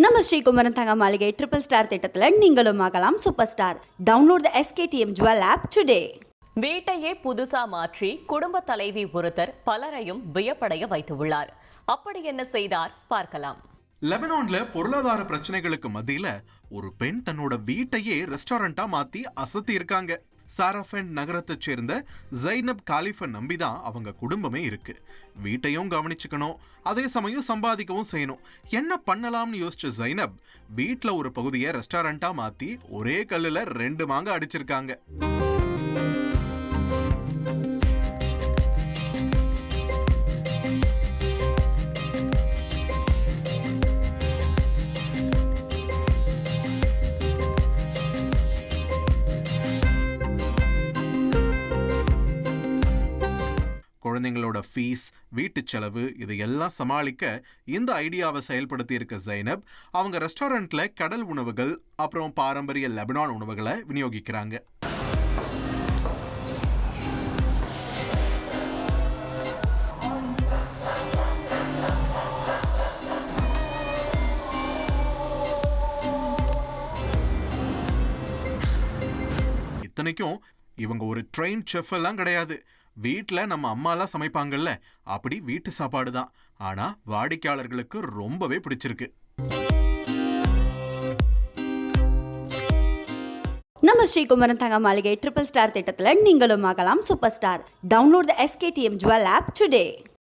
நம்ம ஸ்ரீகுமரன் தங்க மாளிகை ட்ரிபிள் ஸ்டார் திட்டத்தில் நீங்களும் ஆகலாம் super star. Download the SKTM jewel app today. வீட்டையே புதுசா மாற்றி குடும்ப தலைவி ஒருத்தர் பலரையும் வியப்படைய வைத்துள்ளார். அப்படி என்ன செய்தார் பார்க்கலாம். லெபனான்ல பொருளாதார பிரச்சனைகளுக்கு மத்தியில ஒரு பெண் தன்னோட வீட்டையே ரெஸ்டாரண்டா மாத்தி அசத்தி இருக்காங்க. சாரஃபென் நகரத்தைச் சேர்ந்த ஜைனப் காலிஃபை நம்பிதான் அவங்க குடும்பமே இருக்கு. வீட்டையும் கவனிச்சுக்கணும், அதே சமயம் சம்பாதிக்கவும் செய்யணும். என்ன பண்ணலாம்னு யோசிச்ச ஜைனப் வீட்ல ஒரு பகுதியை ரெஸ்டாரண்டா மாத்தி ஒரே கல்லுல 2 மாங்காய் அடிச்சிருக்காங்க. குழந்தைங்களோட ஃபீஸ், வீட்டு செலவு இதையெல்லாம் சமாளிக்க இந்த ஐடியாவை செயல்படுத்தி இருக்க ஜைனப் அவங்க ரெஸ்டாரண்ட்ல கடல் உணவுகள் அப்புறம் பாரம்பரிய லெபனான் உணவுகளை விநியோகிக்கிறாங்க. இத்தனைக்கும் இவங்க ஒரு ட்ரெயின் செஃப் எல்லாம் கிடையாது. வீட்டில் நம்ம அம்மாலாம் சமைப்பாங்கல்ல, அப்படி வீட்டு சாப்பாடு தான். ஆனா வாடிக்கையாளர்களுக்கு ரொம்பவே பிடிச்சிருக்கு. நம்ம ஸ்ரீகுமரன் தங்க மாளிகை ட்ரிபிள் ஸ்டார் திட்டத்தில் நீங்களும் ஆகலாம் super star. Download the SKTM jewel app today.